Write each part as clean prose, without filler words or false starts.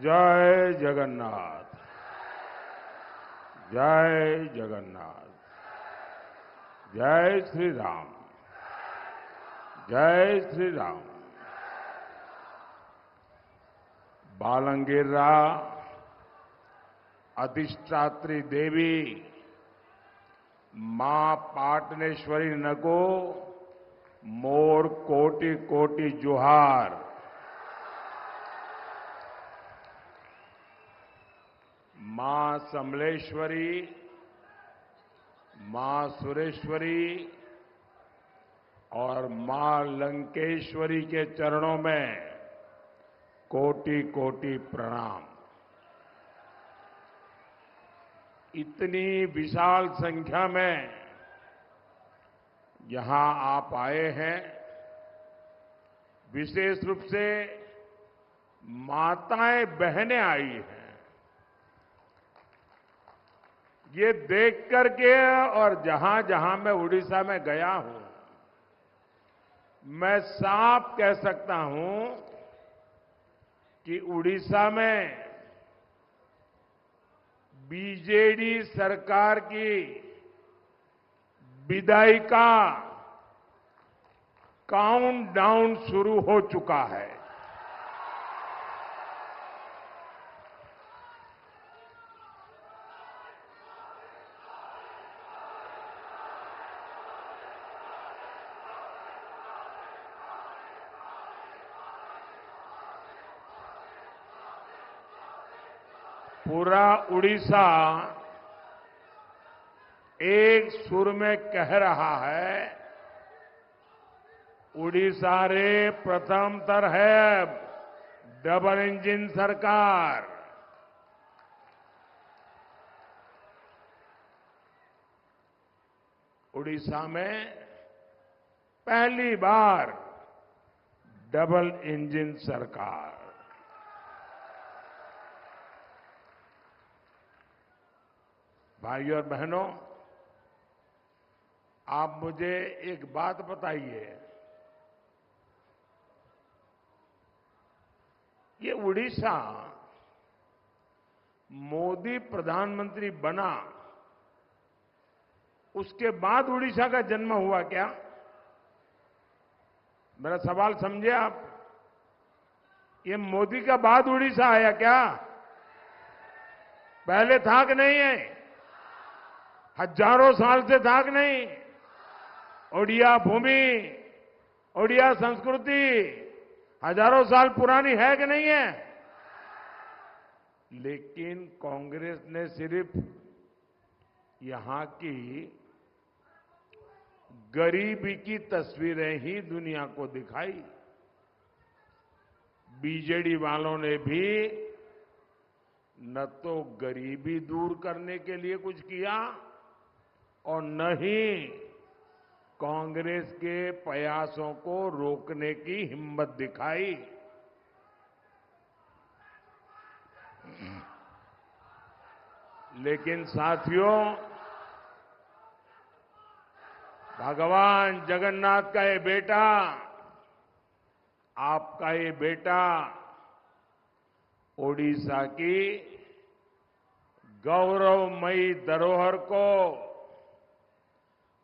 जय जगन्नाथ। जय जगन्नाथ। जय श्री राम। जय श्री राम। बालंगीरा अधिष्ठात्री देवी मां पाटनेश्वरी नगो मोर कोटि कोटि जुहार। मां समलेश्वरी, मां सुरेश्वरी और मां लंकेश्वरी के चरणों में कोटि कोटि प्रणाम। इतनी विशाल संख्या में यहां आप आए हैं, विशेष रूप से माताएं बहनें आई हैं। ये देख करके और जहां जहां मैं उड़ीसा में गया हूं, मैं साफ कह सकता हूं कि उड़ीसा में बीजेडी सरकार की विदाई का काउंटडाउन शुरू हो चुका है। पूरा उड़ीसा एक सुर में कह रहा है, उड़ीसा रे प्रथम तर है डबल इंजन सरकार। उड़ीसा में पहली बार डबल इंजन सरकार। भाइयों और बहनों, आप मुझे एक बात बताइए, ये उड़ीसा मोदी प्रधानमंत्री बना उसके बाद उड़ीसा का जन्म हुआ क्या? मेरा सवाल समझे आप? ये मोदी का बाद उड़ीसा आया क्या? पहले था कि नहीं है? हजारों साल से था कि नहीं? ओडिया भूमि, ओडिया संस्कृति हजारों साल पुरानी है कि नहीं है? लेकिन कांग्रेस ने सिर्फ यहां की गरीबी की तस्वीरें ही दुनिया को दिखाई। बीजेडी वालों ने भी न तो गरीबी दूर करने के लिए कुछ किया और न ही कांग्रेस के प्रयासों को रोकने की हिम्मत दिखाई। लेकिन साथियों, भगवान जगन्नाथ का ये बेटा, आपका ये बेटा ओडिशा की गौरवमयी धरोहर को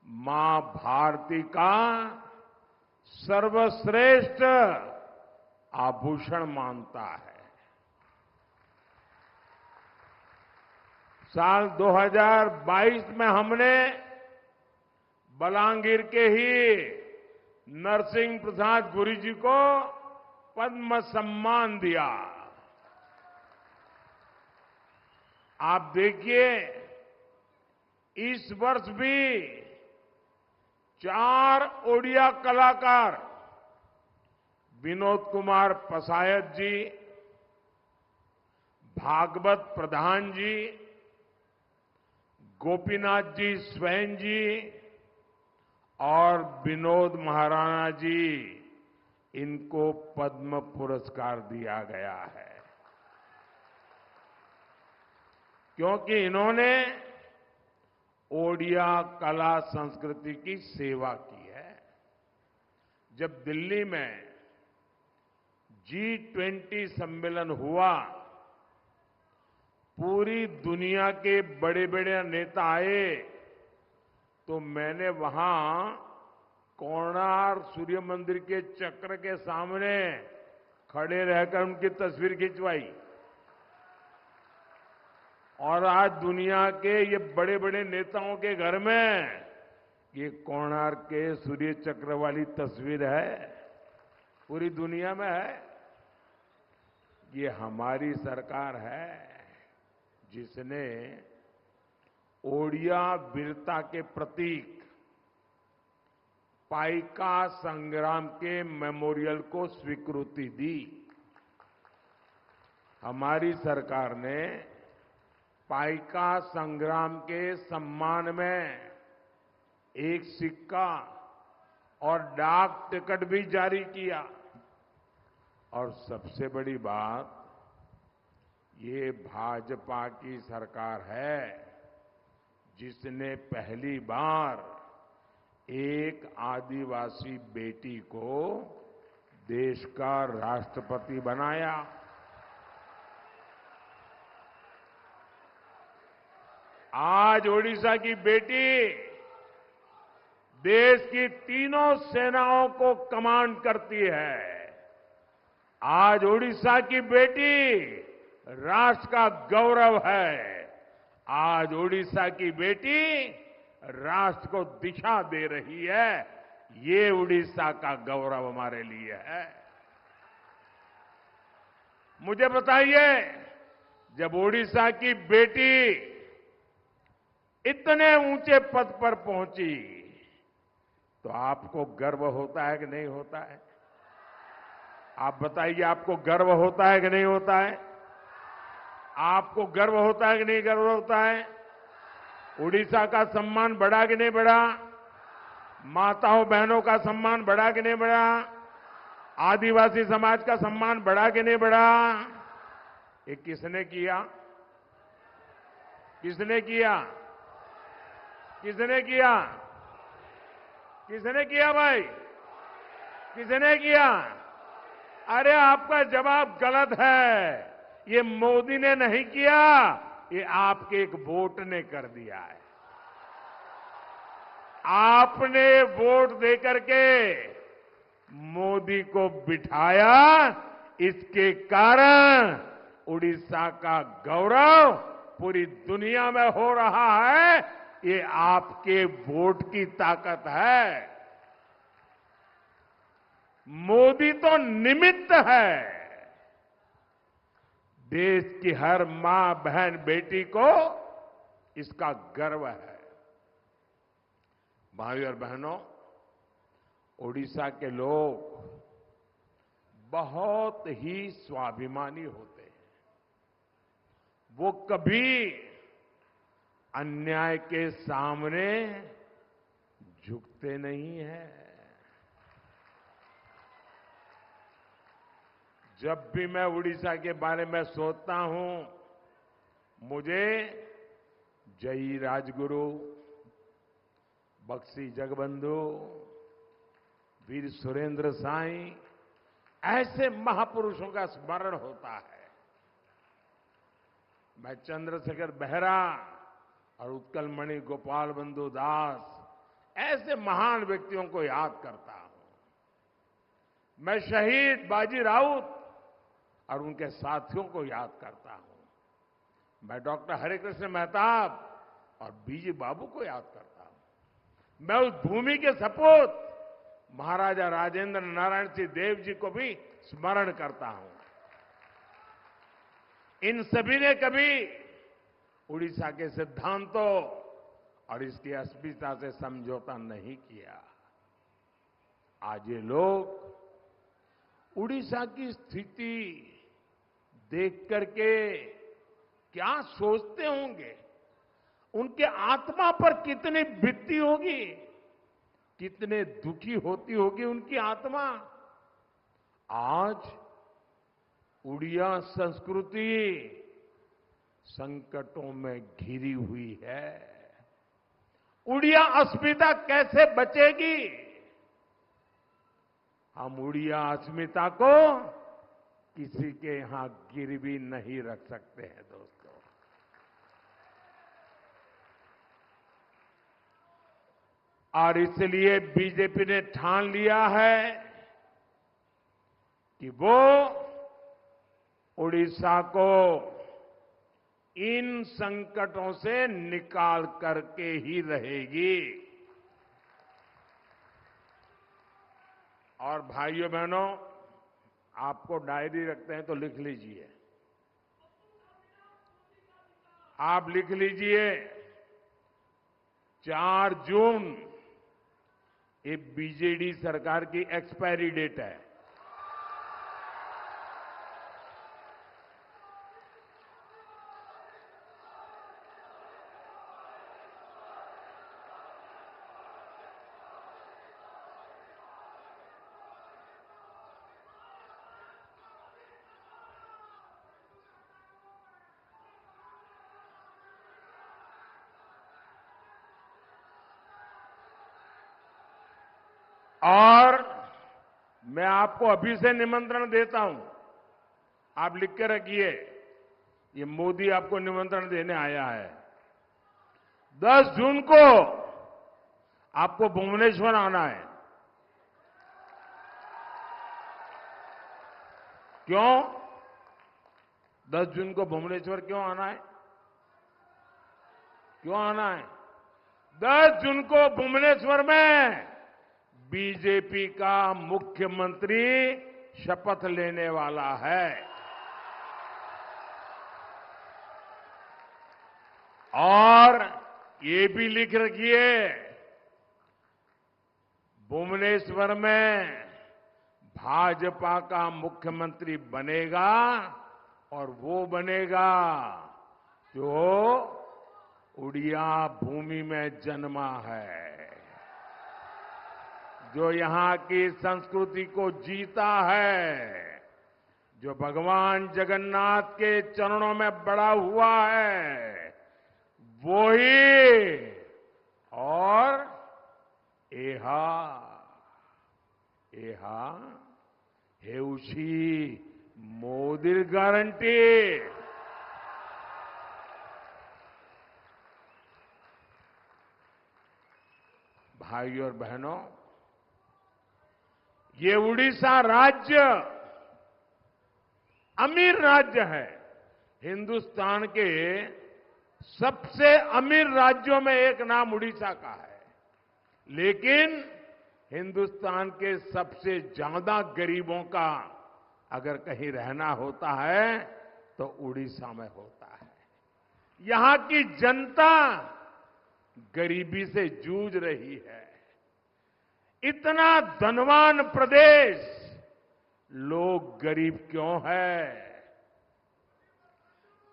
मां भारती का सर्वश्रेष्ठ आभूषण मानता है। साल 2022 में हमने बलांगीर के ही नरसिंह प्रसाद गुरु जी को पद्म सम्मान दिया। आप देखिए, इस वर्ष भी 4 ओडिया कलाकार विनोद कुमार पसायत जी, भागवत प्रधान जी, गोपीनाथ जी स्वयं जी और विनोद महाराणा जी, इनको पद्म पुरस्कार दिया गया है, क्योंकि इन्होंने ओडिया कला संस्कृति की सेवा की है। जब दिल्ली में G20 सम्मेलन हुआ पूरी दुनिया के बड़े बड़े नेता आए तो मैंने वहां कोणार्क सूर्य मंदिर के चक्र के सामने खड़े रहकर उनकी तस्वीर खिंचवाई। और आज दुनिया के ये बड़े बड़े नेताओं के घर में ये कोणार्क के सूर्य चक्र वाली तस्वीर है, पूरी दुनिया में है। ये हमारी सरकार है जिसने ओडिया वीरता के प्रतीक पाइका संग्राम के मेमोरियल को स्वीकृति दी। हमारी सरकार ने पाइका संग्राम के सम्मान में एक सिक्का और डाक टिकट भी जारी किया। और सबसे बड़ी बात, ये भाजपा की सरकार है जिसने पहली बार एक आदिवासी बेटी को देश का राष्ट्रपति बनाया। आज ओडिशा की बेटी देश की तीनों सेनाओं को कमांड करती है। आज ओडिशा की बेटी राष्ट्र का गौरव है। आज ओडिशा की बेटी राष्ट्र को दिशा दे रही है। ये ओडिशा का गौरव हमारे लिए है। मुझे बताइए, जब ओडिशा की बेटी इतने ऊंचे पद पर पहुंची तो आपको गर्व होता है कि नहीं होता है? आप बताइए, आपको गर्व होता है कि नहीं होता है? आपको गर्व होता है कि नहीं गर्व होता है? उड़ीसा का सम्मान बढ़ा कि नहीं बढ़ा? माताओं बहनों का सम्मान बढ़ा कि नहीं बढ़ा? आदिवासी समाज का सम्मान बढ़ा कि नहीं बढ़ा? ये किसने किया? किसने किया? किसने किया? किसने किया भाई? किसने किया? अरे आपका जवाब गलत है। ये मोदी ने नहीं किया, ये आपके एक वोट ने कर दिया है। आपने वोट देकर के मोदी को बिठाया, इसके कारण उड़ीसा का गौरव पूरी दुनिया में हो रहा है। ये आपके वोट की ताकत है। मोदी तो निमित्त है। देश की हर मां, बहन, बेटी को इसका गर्व है। भाई और बहनों, ओडिशा के लोग बहुत ही स्वाभिमानी होते हैं। वो कभी अन्याय के सामने झुकते नहीं हैं। जब भी मैं उड़ीसा के बारे में सोचता हूं, मुझे जयी राजगुरु, बक्सी जगबंधु, वीर सुरेंद्र साईं, ऐसे महापुरुषों का स्मरण होता है। मैं चंद्रशेखर बेहरा और उत्कलमणि गोपाल बंधु दास, ऐसे महान व्यक्तियों को याद करता हूं। मैं शहीद बाजी राउत और उनके साथियों को याद करता हूं। मैं डॉक्टर हरिकृष्ण मेहताब और बीजी बाबू को याद करता हूं। मैं उस भूमि के सपूत महाराजा राजेंद्र नारायण सिंह देव जी को भी स्मरण करता हूं। इन सभी ने कभी उड़ीसा के सिद्धांतों और इसकी अस्मिता से समझौता नहीं किया। आज ये लोग उड़ीसा की स्थिति देख करके क्या सोचते होंगे? उनके आत्मा पर कितनी बीतती होगी, कितने दुखी होती होगी उनकी आत्मा। आज उड़िया संस्कृति संकटों में घिरी हुई है। उड़िया अस्मिता कैसे बचेगी? हम उड़िया अस्मिता को किसी के यहां गिरवी नहीं रख सकते हैं दोस्तों। और इसलिए बीजेपी ने ठान लिया है कि वो उड़ीसा को इन संकटों से निकाल करके ही रहेगी। और भाइयों बहनों, आपको डायरी रखते हैं तो लिख लीजिए। आप लिख लीजिए 4 जून ये बीजेडी सरकार की एक्सपायरी डेट है। और मैं आपको अभी से निमंत्रण देता हूं, आप लिख के रखिए, ये मोदी आपको निमंत्रण देने आया है। 10 जून को आपको भुवनेश्वर आना है। क्यों 10 जून को भुवनेश्वर क्यों आना है? क्यों आना है? 10 जून को भुवनेश्वर में बीजेपी का मुख्यमंत्री शपथ लेने वाला है। और ये भी लिख रखिए, भुवनेश्वर में भाजपा का मुख्यमंत्री बनेगा और वो बनेगा जो उड़िया भूमि में जन्मा है, जो यहां की संस्कृति को जीता है, जो भगवान जगन्नाथ के चरणों में बड़ा हुआ है, वो ही। और एहा हेउशी मोदी गारंटी। भाइयों और बहनों, ये उड़ीसा राज्य अमीर राज्य है। हिंदुस्तान के सबसे अमीर राज्यों में एक नाम उड़ीसा का है, लेकिन हिंदुस्तान के सबसे ज्यादा गरीबों का अगर कहीं रहना होता है तो उड़ीसा में होता है। यहां की जनता गरीबी से जूझ रही है। इतना धनवान प्रदेश, लोग गरीब क्यों है?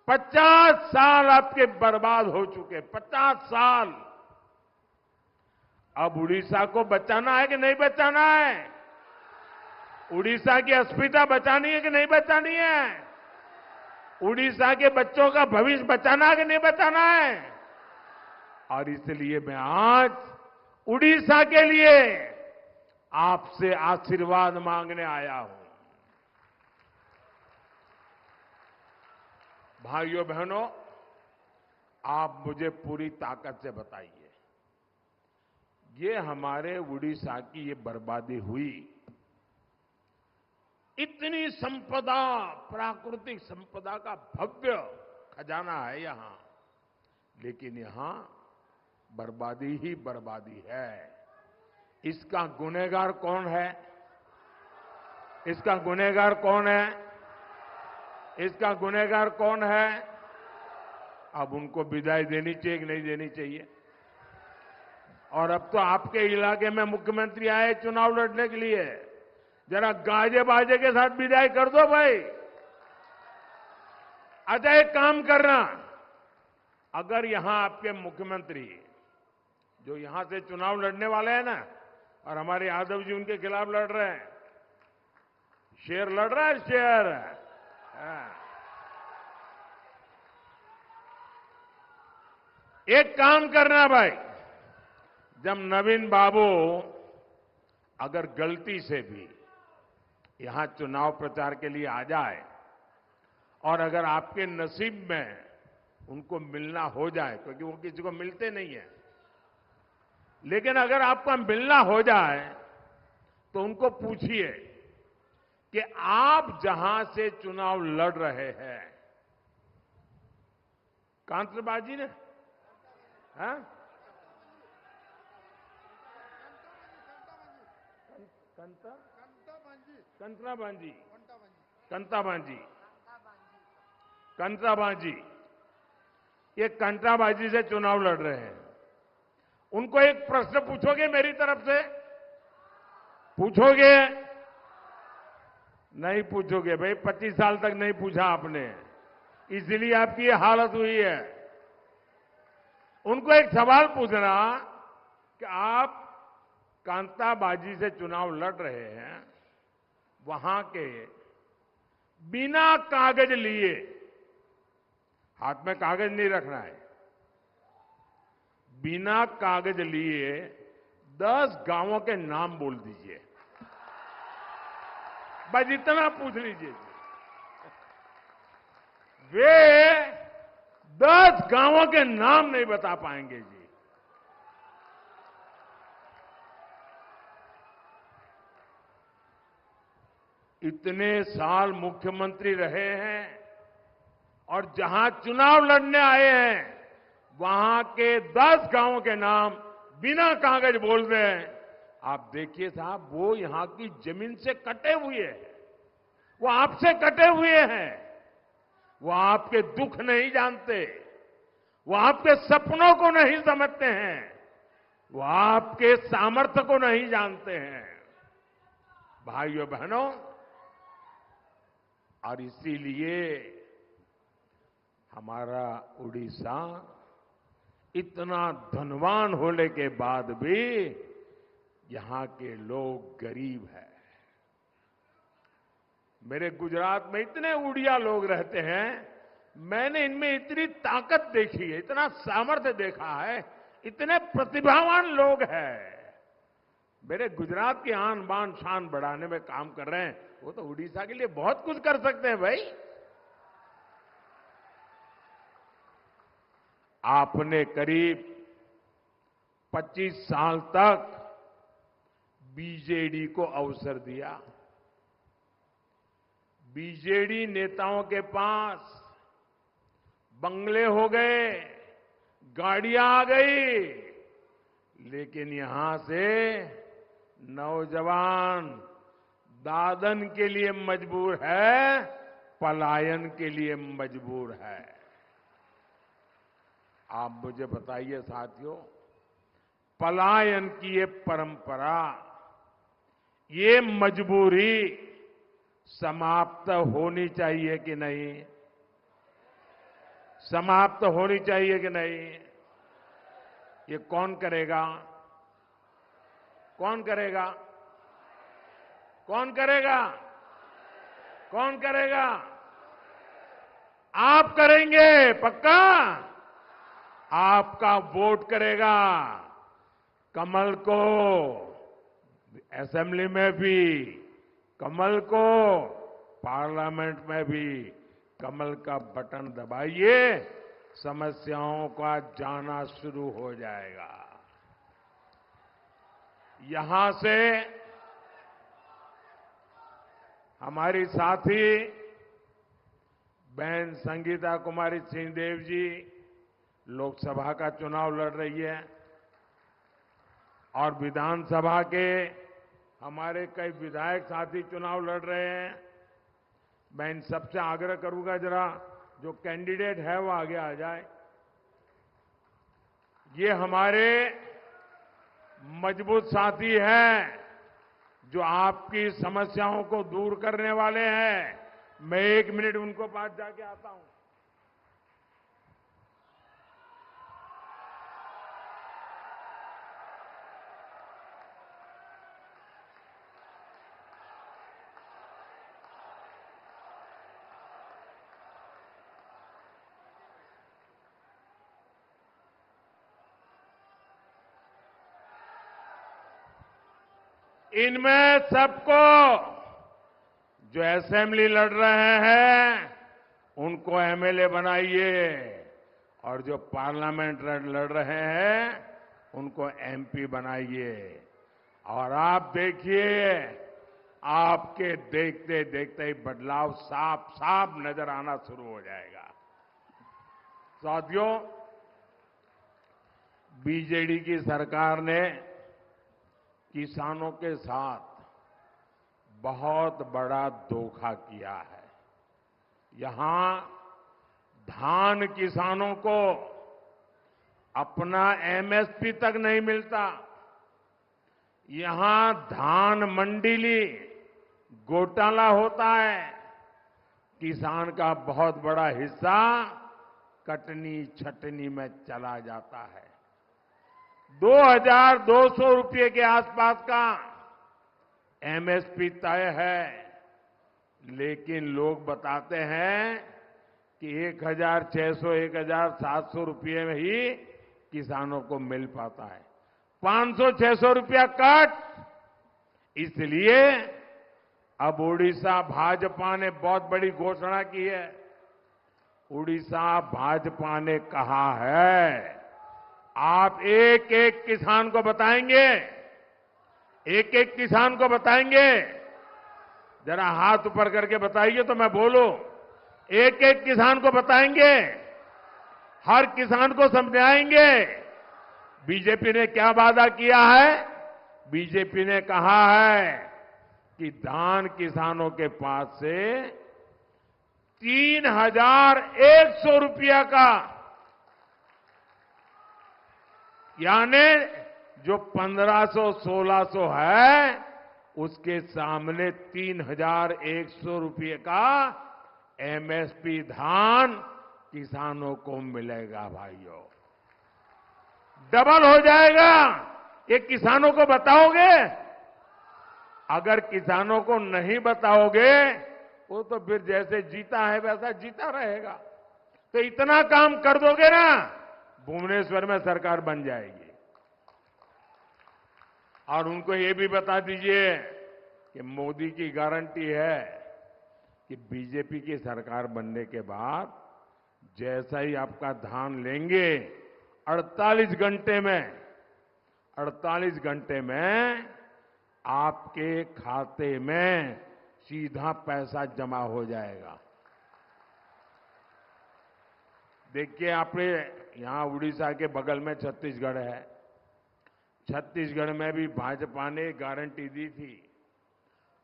50 साल आपके बर्बाद हो चुके, 50 साल। अब उड़ीसा को बचाना है कि नहीं बचाना है? उड़ीसा की अस्मिता बचानी है कि नहीं बचानी है? उड़ीसा के बच्चों का भविष्य बचाना है कि नहीं बचाना है? और इसलिए मैं आज उड़ीसा के लिए आपसे आशीर्वाद मांगने आया हूं। भाइयों बहनों, आप मुझे पूरी ताकत से बताइए, ये हमारे उड़ीसा की ये बर्बादी हुई, इतनी संपदा, प्राकृतिक संपदा का भव्य खजाना है यहां, लेकिन यहां बर्बादी ही बर्बादी है। इसका गुनहगार कौन है? इसका गुनहगार कौन है? इसका गुनहगार कौन है? अब उनको विदाई देनी चाहिए कि नहीं देनी चाहिए? और अब तो आपके इलाके में मुख्यमंत्री आए चुनाव लड़ने के लिए, जरा गाजे बाजे के साथ विदाई कर दो भाई। अच्छा, एक काम करना, अगर यहां आपके मुख्यमंत्री जो यहां से चुनाव लड़ने वाले हैं ना, और हमारे यादव जी उनके खिलाफ लड़ रहे हैं, शेर लड़ रहा है, शेर। एक काम करना भाई, जब नवीन बाबू अगर गलती से भी यहां चुनाव प्रचार के लिए आ जाए और अगर आपके नसीब में उनको मिलना हो जाए, क्योंकि वो किसी को मिलते नहीं है, लेकिन अगर आपका मिलना हो जाए तो उनको पूछिए कि आप जहां से चुनाव लड़ रहे हैं, कांतबाजी ने, हाँ? कंत्राबाजी, कंत्राबाजी, कंत्राबाजी, ये कंत्राबाजी से चुनाव लड़ रहे हैं। उनको एक प्रश्न पूछोगे मेरी तरफ से? पूछोगे? नहीं पूछोगे भाई, 25 साल तक नहीं पूछा आपने, इसलिए आपकी ये हालत हुई है। उनको एक सवाल पूछना कि आप कांताबाजी से चुनाव लड़ रहे हैं, वहां के बिना कागज लिए, हाथ में कागज नहीं रखना है, बिना कागज लिए 10 गांवों के नाम बोल दीजिए, बस इतना पूछ लीजिए। वे 10 गांवों के नाम नहीं बता पाएंगे जी। इतने साल मुख्यमंत्री रहे हैं और जहां चुनाव लड़ने आए हैं वहां के 10 गांवों के नाम बिना कागज बोल रहे हैं। आप देखिए साहब, वो यहां की जमीन से कटे हुए हैं, वो आपसे कटे हुए हैं, वो आपके दुख नहीं जानते, वो आपके सपनों को नहीं समझते हैं, वो आपके सामर्थ्य को नहीं जानते हैं। भाइयों बहनों, और इसीलिए हमारा उड़ीसा इतना धनवान होने के बाद भी यहां के लोग गरीब हैं। मेरे गुजरात में इतने उड़िया लोग रहते हैं, मैंने इनमें इतनी ताकत देखी है, इतना सामर्थ्य देखा है, इतने प्रतिभावान लोग हैं। मेरे गुजरात की आन बान शान बढ़ाने में काम कर रहे हैं, वो तो उड़ीसा के लिए बहुत कुछ कर सकते हैं भाई। आपने करीब 25 साल तक बीजेडी को अवसर दिया। बीजेडी नेताओं के पास बंगले हो गए, गाड़ियां आ गई, लेकिन यहां से नौजवान दादन के लिए मजबूर है, पलायन के लिए मजबूर है। आप मुझे बताइए साथियों, पलायन की ये परंपरा, ये मजबूरी समाप्त होनी चाहिए कि नहीं? समाप्त होनी चाहिए कि नहीं? ये कौन करेगा? कौन करेगा? कौन करेगा? कौन करेगा? आप करेंगे पक्का? आपका वोट करेगा कमल को, असेंबली में भी कमल को, पार्लियामेंट में भी कमल का बटन दबाइए, समस्याओं का जाना शुरू हो जाएगा। यहां से हमारी साथी बहन संगीता कुमारी सिंहदेव जी लोकसभा का चुनाव लड़ रही है और विधानसभा के हमारे कई विधायक साथी चुनाव लड़ रहे हैं। मैं इन सबसे आग्रह करूंगा, जरा जो कैंडिडेट है वो आगे आ जाए। ये हमारे मजबूत साथी हैं जो आपकी समस्याओं को दूर करने वाले हैं। मैं 1 मिनट उनको पास जाके आता हूं। इनमें सबको जो असेंबली लड़ रहे हैं उनको एमएलए बनाइए और जो पार्लियामेंट लड़ रहे हैं उनको एमपी बनाइए और आप देखिए आपके देखते देखते ही बदलाव साफ साफ नजर आना शुरू हो जाएगा। साथियों, बीजेडी की सरकार ने किसानों के साथ बहुत बड़ा धोखा किया है। यहां धान किसानों को अपना एमएसपी तक नहीं मिलता। यहां धान मंडीली घोटाला होता है। किसान का बहुत बड़ा हिस्सा कटनी छटनी में चला जाता है। 2200 रुपये के आसपास का एमएसपी तय है, लेकिन लोग बताते हैं कि 1600 1700 रुपये में ही किसानों को मिल पाता है। 500-600 रुपया कट। इसलिए अब उड़ीसा भाजपा ने बहुत बड़ी घोषणा की है। उड़ीसा भाजपा ने कहा है, आप एक एक किसान को बताएंगे, एक एक किसान को बताएंगे। जरा हाथ ऊपर करके बताइए तो मैं बोलूं। एक एक किसान को बताएंगे, हर किसान को समझाएंगे। बीजेपी ने क्या वादा किया है? बीजेपी ने कहा है कि धान किसानों के पास से 3100 रुपया का, यानी जो 1500-1600 है उसके सामने 3100 रुपये का एमएसपी धान किसानों को मिलेगा। भाइयों, डबल हो जाएगा। ये किसानों को बताओगे? अगर किसानों को नहीं बताओगे वो तो फिर जैसे जीता है वैसा जीता रहेगा। तो इतना काम कर दोगे ना, भुवनेश्वर में सरकार बन जाएगी। और उनको ये भी बता दीजिए कि मोदी की गारंटी है कि बीजेपी की सरकार बनने के बाद जैसा ही आपका धान लेंगे 48 घंटे में आपके खाते में सीधा पैसा जमा हो जाएगा। देखिए, आपने यहां उड़ीसा के बगल में छत्तीसगढ़ है। छत्तीसगढ़ में भी भाजपा ने गारंटी दी थी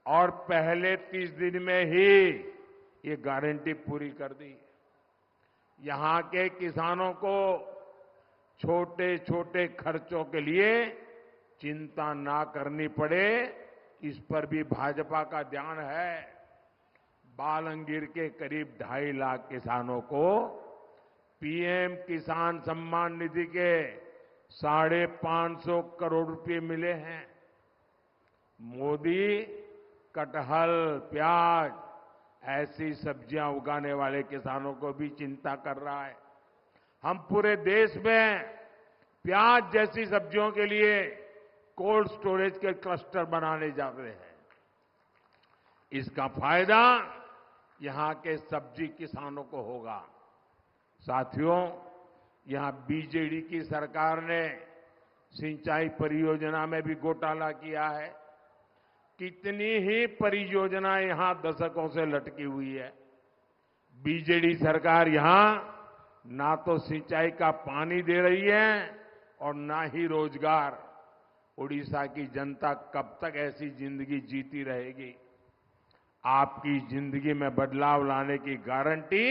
और पहले 30 दिन में ही ये गारंटी पूरी कर दी। यहां के किसानों को छोटे छोटे खर्चों के लिए चिंता ना करनी पड़े, इस पर भी भाजपा का ध्यान है। बालंगीर के करीब 2.5 लाख किसानों को पीएम किसान सम्मान निधि के 550 करोड़ रुपए मिले हैं। मोदी कटहल, प्याज ऐसी सब्जियां उगाने वाले किसानों को भी चिंता कर रहा है। हम पूरे देश में प्याज जैसी सब्जियों के लिए कोल्ड स्टोरेज के क्लस्टर बनाने जा रहे हैं। इसका फायदा यहां के सब्जी किसानों को होगा। साथियों, यहां बीजेडी की सरकार ने सिंचाई परियोजना में भी घोटाला किया है। कितनी ही परियोजनाएं यहां दशकों से लटकी हुई है। बीजेडी सरकार यहां ना तो सिंचाई का पानी दे रही है और ना ही रोजगार। उड़ीसा की जनता कब तक ऐसी जिंदगी जीती रहेगी? आपकी जिंदगी में बदलाव लाने की गारंटी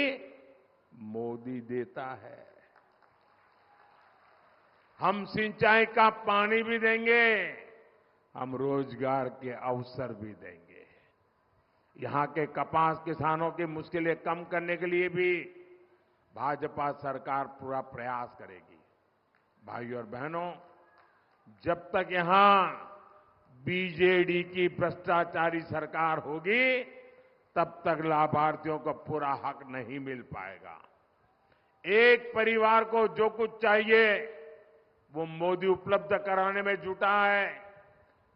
मोदी देता है। हम सिंचाई का पानी भी देंगे, हम रोजगार के अवसर भी देंगे। यहां के कपास किसानों की मुश्किलें कम करने के लिए भी भाजपा सरकार पूरा प्रयास करेगी। भाइयों और बहनों, जब तक यहां बीजेडी की भ्रष्टाचारी सरकार होगी तब तक लाभार्थियों को पूरा हक नहीं मिल पाएगा। एक परिवार को जो कुछ चाहिए वो मोदी उपलब्ध कराने में जुटा है।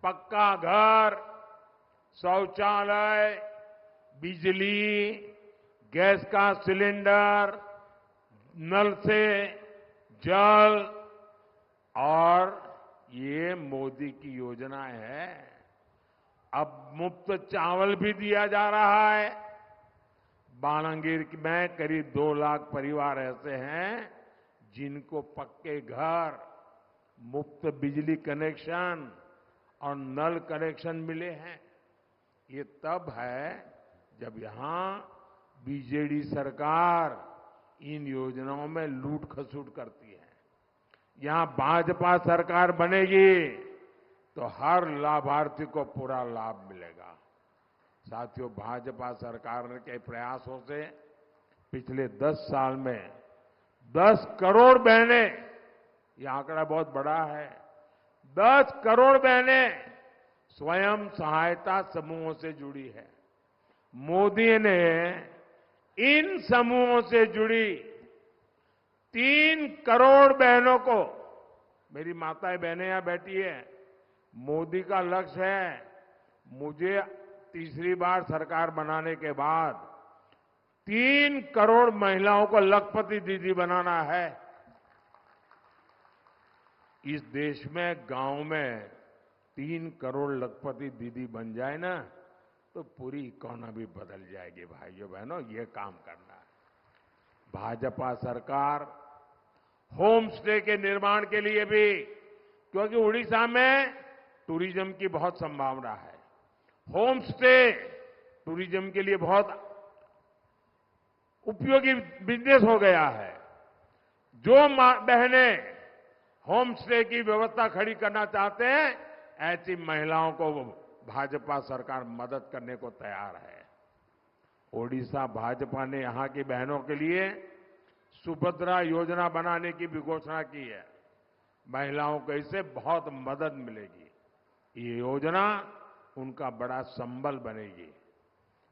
पक्का घर, शौचालय, बिजली, गैस का सिलेंडर, नल से जल, और ये मोदी की योजना है। अब मुफ्त चावल भी दिया जा रहा है। बालांगीर में करीब 2 लाख परिवार ऐसे हैं जिनको पक्के घर, मुफ्त बिजली कनेक्शन और नल कनेक्शन मिले हैं। ये तब है जब यहां बीजेडी सरकार इन योजनाओं में लूट खसूट करती है। यहां भाजपा सरकार बनेगी तो हर लाभार्थी को पूरा लाभ मिलेगा। साथियों, भाजपा सरकार के प्रयासों से पिछले 10 साल में 10 करोड़ बहनें, यह आंकड़ा बहुत बड़ा है, 10 करोड़ बहनें स्वयं सहायता समूहों से जुड़ी है। मोदी ने इन समूहों से जुड़ी 3 करोड़ बहनों को, मेरी माताएं बहनें यहां बैठी है, मोदी का लक्ष्य है मुझे तीसरी बार सरकार बनाने के बाद 3 करोड़ महिलाओं को लखपति दीदी बनाना है। इस देश में गांव में 3 करोड़ लखपति दीदी बन जाए ना तो पूरी इकोनॉमी बदल जाएगी। भाइयों बहनों, ये काम करना है। भाजपा सरकार होम स्टे के निर्माण के लिए भी, क्योंकि उड़ीसा में टूरिज्म की बहुत संभावना है, होम स्टे टूरिज्म के लिए बहुत उपयोगी बिजनेस हो गया है। जो बहनें होम स्टे की व्यवस्था खड़ी करना चाहते हैं, ऐसी महिलाओं को भाजपा सरकार मदद करने को तैयार है। ओडिशा भाजपा ने यहां की बहनों के लिए सुभद्रा योजना बनाने की भी घोषणा की है। महिलाओं को इससे बहुत मदद मिलेगी। ये योजना उनका बड़ा संबल बनेगी।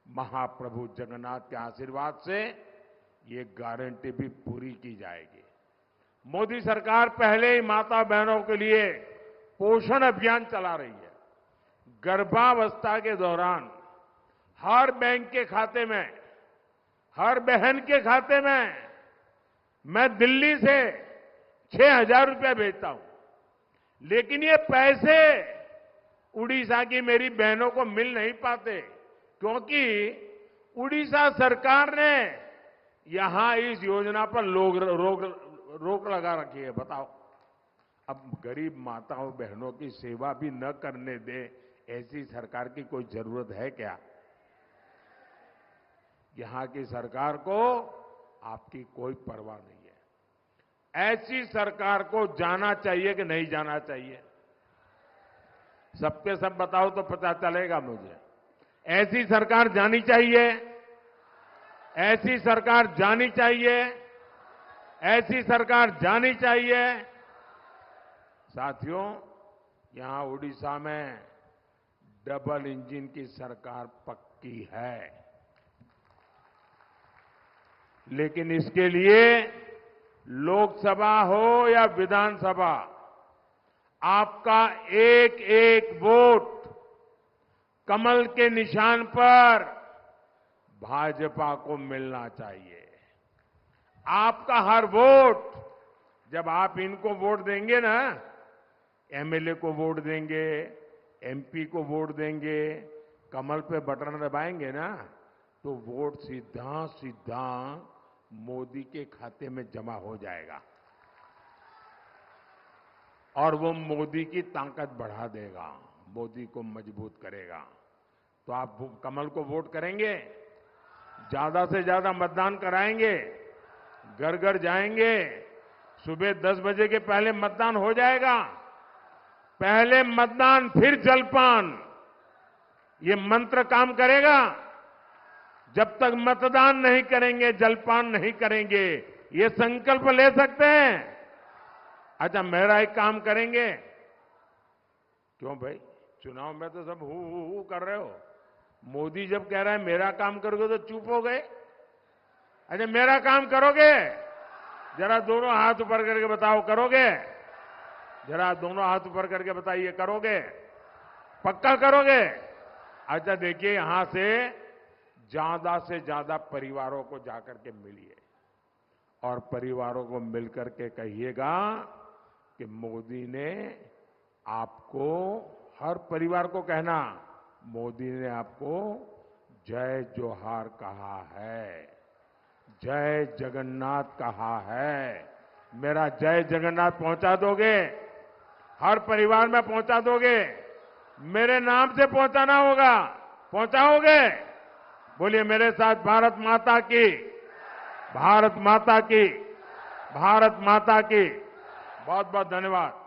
महाप्रभु जगन्नाथ के आशीर्वाद से ये गारंटी भी पूरी की जाएगी। मोदी सरकार पहले ही माता बहनों के लिए पोषण अभियान चला रही है। गर्भावस्था के दौरान हर बैंक के खाते में, हर बहन के खाते में मैं दिल्ली से 6,000 रुपया भेजता हूं, लेकिन ये पैसे उड़ीसा की मेरी बहनों को मिल नहीं पाते, क्योंकि उड़ीसा सरकार ने यहां इस योजना पर रोक लगा रखी है। बताओ, अब गरीब माताओं बहनों की सेवा भी न करने दे, ऐसी सरकार की कोई जरूरत है क्या? यहां की सरकार को आपकी कोई परवाह नहीं है। ऐसी सरकार को जाना चाहिए कि नहीं जाना चाहिए? सबके सब बताओ तो पता चलेगा मुझे। ऐसी सरकार जानी चाहिए, ऐसी सरकार जानी चाहिए, ऐसी सरकार जानी चाहिए। साथियों, यहां उड़ीसा में डबल इंजन की सरकार पक्की है, लेकिन इसके लिए लोकसभा हो या विधानसभा, आपका एक एक वोट कमल के निशान पर भाजपा को मिलना चाहिए। आपका हर वोट, जब आप इनको वोट देंगे ना, एमएलए को वोट देंगे, एमपी को वोट देंगे, कमल पे बटन दबाएंगे ना, तो वोट सीधा सीधा मोदी के खाते में जमा हो जाएगा और वो मोदी की ताकत बढ़ा देगा, मोदी को मजबूत करेगा। तो आप कमल को वोट करेंगे, ज्यादा से ज्यादा मतदान कराएंगे, घर घर जाएंगे, सुबह 10 बजे के पहले मतदान हो जाएगा। पहले मतदान फिर जलपान, ये मंत्र काम करेगा। जब तक मतदान नहीं करेंगे, जलपान नहीं करेंगे, ये संकल्प ले सकते हैं। अच्छा, मेरा एक काम करेंगे? क्यों भाई, चुनाव में तो सब हु कर रहे हो। मोदी जब कह रहा है मेरा काम करोगे तो चुप हो गए। अच्छा, मेरा काम करोगे? जरा दोनों हाथ ऊपर करके बताओ, करोगे? जरा दोनों हाथ ऊपर करके बताइए, करोगे? पक्का करोगे? अच्छा, देखिए, यहां से ज्यादा परिवारों को जाकर के मिलिए और परिवारों को मिलकर के कहिएगा कि मोदी ने आपको, हर परिवार को कहना, मोदी ने आपको जय जोहार कहा है, जय जगन्नाथ कहा है। मेरा जय जगन्नाथ पहुंचा दोगे? हर परिवार में पहुंचा दोगे? मेरे नाम से पहुंचाना होगा, पहुंचाओगे? बोलिए मेरे साथ, भारत माता की, भारत माता की, भारत माता की। बहुत बहुत धन्यवाद।